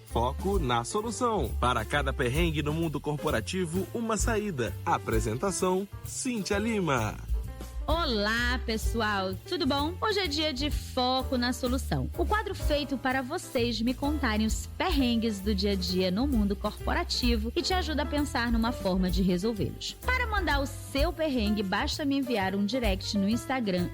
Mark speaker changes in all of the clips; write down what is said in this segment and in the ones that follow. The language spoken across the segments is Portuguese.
Speaker 1: Foco na solução. Para cada perrengue no mundo corporativo, uma saída. Apresentação: Cíntia Lima.
Speaker 2: Olá, pessoal, tudo bom? Hoje é dia de Foco na Solução. O quadro feito para vocês me contarem os perrengues do dia a dia no mundo corporativo e te ajuda a pensar numa forma de resolvê-los. Para mandar o seu perrengue, basta me enviar um direct no Instagram,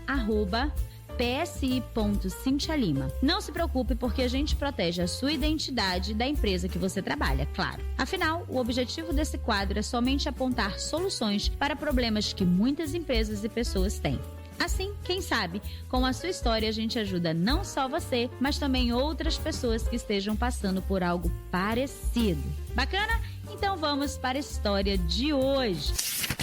Speaker 2: @psi.cintialima. Não se preocupe, porque a gente protege a sua identidade da empresa que você trabalha, claro. Afinal, o objetivo desse quadro é somente apontar soluções para problemas que muitas empresas e pessoas têm. Assim, quem sabe, com a sua história a gente ajuda não só você, mas também outras pessoas que estejam passando por algo parecido. Bacana? Então vamos para a história de hoje.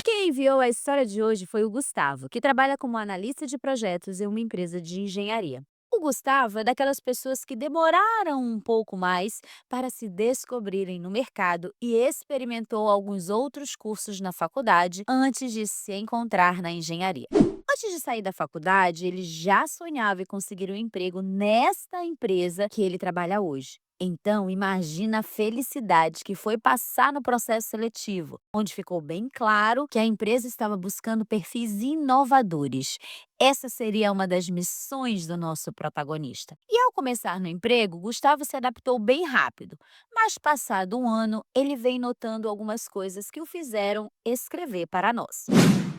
Speaker 3: Quem enviou a história de hoje foi o Gustavo, que trabalha como analista de projetos em uma empresa de engenharia. O Gustavo é daquelas pessoas que demoraram um pouco mais para se descobrirem no mercado e experimentou alguns outros cursos na faculdade antes de se encontrar na engenharia. Antes de sair da faculdade, ele já sonhava em conseguir um emprego nesta empresa que ele trabalha hoje. Então, imagina a felicidade que foi passar no processo seletivo, onde ficou bem claro que a empresa estava buscando perfis inovadores. Essa seria uma das missões do nosso protagonista. E ao começar no emprego, Gustavo se adaptou bem rápido, mas passado um ano, ele vem notando algumas coisas que o fizeram escrever para nós.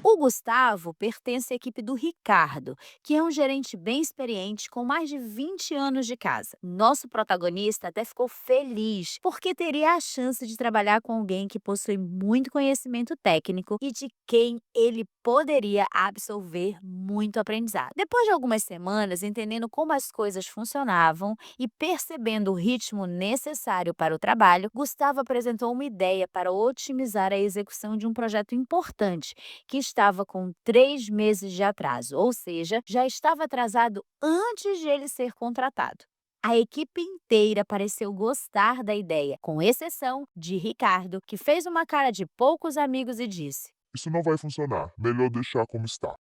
Speaker 3: O Gustavo pertence à equipe do Ricardo, que é um gerente bem experiente com mais de 20 anos de casa. Nosso protagonista até ficou feliz, porque teria a chance de trabalhar com alguém que possui muito conhecimento técnico e de quem ele poderia absorver muito aprendizado. Depois de algumas semanas entendendo como as coisas funcionavam e percebendo o ritmo necessário para o trabalho, Gustavo apresentou uma ideia para otimizar a execução de um projeto importante, que estava com 3 meses de atraso, ou seja, já estava atrasado antes de ele ser contratado. A equipe inteira pareceu gostar da ideia, com exceção de Ricardo, que fez uma cara de poucos amigos e disse:
Speaker 4: Isso não vai funcionar, melhor deixar como está.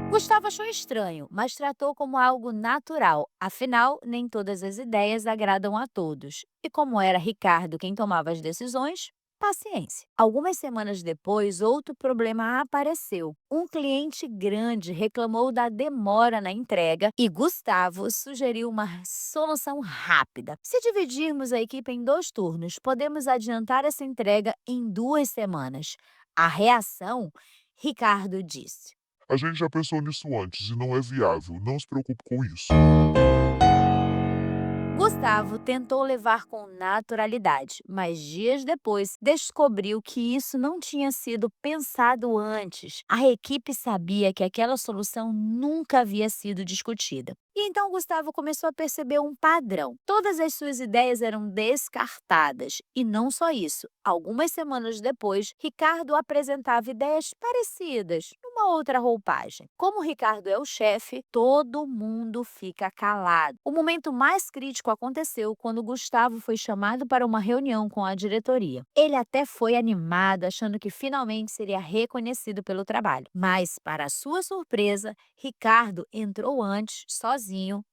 Speaker 3: Gustavo achou estranho, mas tratou como algo natural, afinal, nem todas as ideias agradam a todos. E como era Ricardo quem tomava as decisões, paciência. Algumas semanas depois, outro problema apareceu. Um cliente grande reclamou da demora na entrega e Gustavo sugeriu uma solução rápida. Se dividirmos a equipe em 2 turnos, podemos adiantar essa entrega em 2 semanas. A reação? Ricardo disse:
Speaker 4: A gente já pensou nisso antes e não é viável, não se preocupe com isso.
Speaker 3: Gustavo tentou levar com naturalidade, mas dias depois descobriu que isso não tinha sido pensado antes. A equipe sabia que aquela solução nunca havia sido discutida. E então Gustavo começou a perceber um padrão. Todas as suas ideias eram descartadas. E não só isso. Algumas semanas depois, Ricardo apresentava ideias parecidas, numa outra roupagem. Como Ricardo é o chefe, todo mundo fica calado. O momento mais crítico aconteceu quando Gustavo foi chamado para uma reunião com a diretoria. Ele até foi animado, achando que finalmente seria reconhecido pelo trabalho. Mas, para sua surpresa, Ricardo entrou antes, sozinho,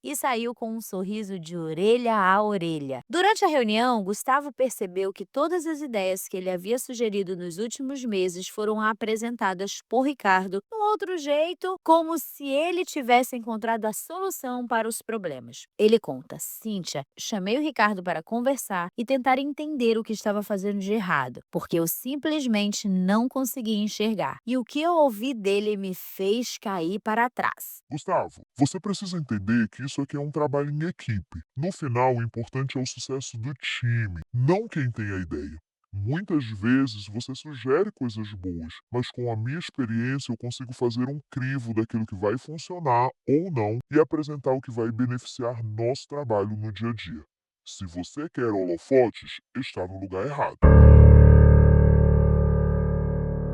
Speaker 3: e saiu com um sorriso de orelha a orelha. Durante a reunião, Gustavo percebeu que todas as ideias que ele havia sugerido nos últimos meses foram apresentadas por Ricardo de um outro jeito, como se ele tivesse encontrado a solução para os problemas. Ele conta: Cíntia, chamei o Ricardo para conversar e tentar entender o que estava fazendo de errado, porque eu simplesmente não conseguia enxergar. E o que eu ouvi dele me fez cair para trás.
Speaker 4: Gustavo, você precisa entender que isso aqui é um trabalho em equipe. No final, o importante é o sucesso do time, não quem tem a ideia. Muitas vezes você sugere coisas boas, mas com a minha experiência eu consigo fazer um crivo daquilo que vai funcionar ou não e apresentar o que vai beneficiar nosso trabalho no dia a dia. Se você quer holofotes, está no lugar errado.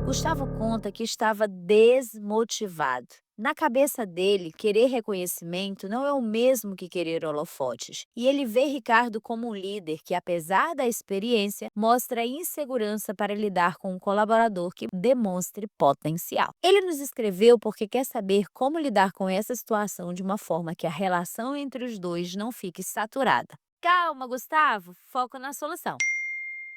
Speaker 3: Gustavo conta que estava desmotivado. Na cabeça dele, querer reconhecimento não é o mesmo que querer holofotes. E ele vê Ricardo como um líder que, apesar da experiência, mostra insegurança para lidar com um colaborador que demonstre potencial. Ele nos escreveu porque quer saber como lidar com essa situação de uma forma que a relação entre os dois não fique saturada. Calma, Gustavo, foco na solução.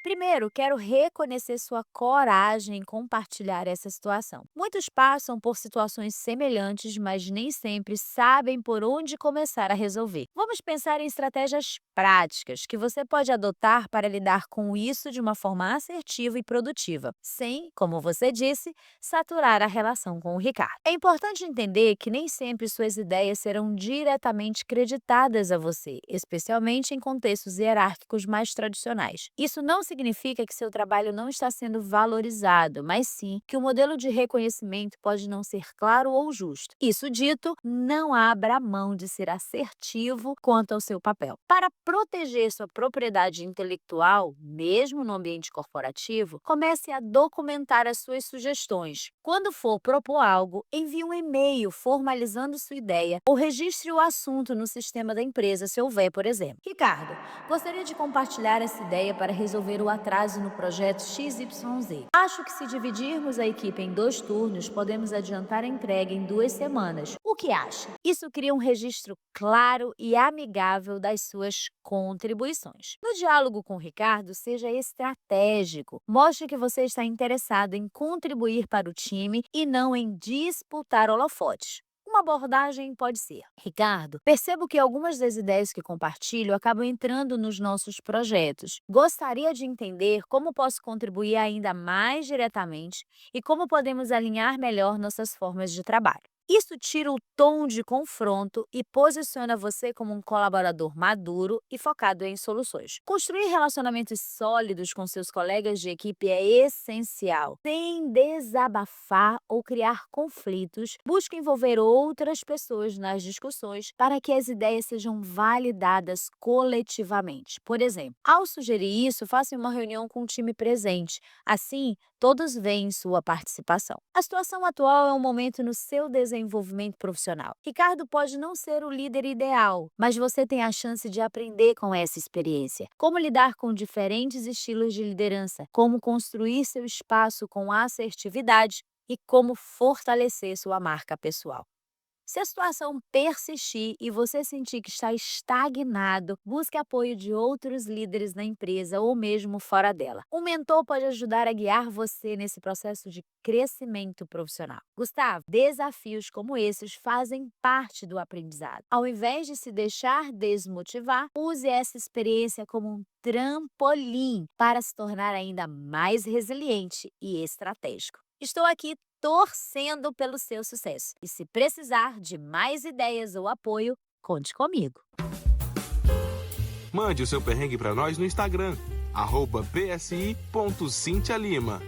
Speaker 3: Primeiro, quero reconhecer sua coragem em compartilhar essa situação. Muitos passam por situações semelhantes, mas nem sempre sabem por onde começar a resolver. Vamos pensar em estratégias práticas que você pode adotar para lidar com isso de uma forma assertiva e produtiva, sem, como você disse, saturar a relação com o Ricardo. É importante entender que nem sempre suas ideias serão diretamente creditadas a você, especialmente em contextos hierárquicos mais tradicionais. Isso não significa que seu trabalho não está sendo valorizado, mas sim que o modelo de reconhecimento pode não ser claro ou justo. Isso dito, não abra mão de ser assertivo quanto ao seu papel. Para proteger sua propriedade intelectual, mesmo no ambiente corporativo, comece a documentar as suas sugestões. Quando for propor algo, envie um e-mail formalizando sua ideia ou registre o assunto no sistema da empresa, se houver, por exemplo. Ricardo, gostaria de compartilhar essa ideia para resolver o atraso no projeto XYZ. Acho que se dividirmos a equipe em 2 turnos, podemos adiantar a entrega em 2 semanas. O que acha? Isso cria um registro claro e amigável das suas contribuições. No diálogo com o Ricardo, seja estratégico. Mostre que você está interessado em contribuir para o time e não em disputar holofotes. Uma abordagem pode ser: Ricardo, percebo que algumas das ideias que compartilho acabam entrando nos nossos projetos. Gostaria de entender como posso contribuir ainda mais diretamente e como podemos alinhar melhor nossas formas de trabalho. Isso tira o tom de confronto e posiciona você como um colaborador maduro e focado em soluções. Construir relacionamentos sólidos com seus colegas de equipe é essencial. Sem desabafar ou criar conflitos, busque envolver outras pessoas nas discussões para que as ideias sejam validadas coletivamente. Por exemplo, ao sugerir isso, faça uma reunião com o time presente. Assim, todos veem sua participação. A situação atual é um momento no seu desenvolvimento profissional. Ricardo pode não ser o líder ideal, mas você tem a chance de aprender com essa experiência. Como lidar com diferentes estilos de liderança, como construir seu espaço com assertividade e como fortalecer sua marca pessoal. Se a situação persistir e você sentir que está estagnado, busque apoio de outros líderes na empresa ou mesmo fora dela. Um mentor pode ajudar a guiar você nesse processo de crescimento profissional. Gustavo, desafios como esses fazem parte do aprendizado. Ao invés de se deixar desmotivar, use essa experiência como um trampolim para se tornar ainda mais resiliente e estratégico. Estou aqui torcendo pelo seu sucesso. E se precisar de mais ideias ou apoio, conte comigo.
Speaker 1: Mande o seu perrengue para nós no Instagram, @psi.cintialima.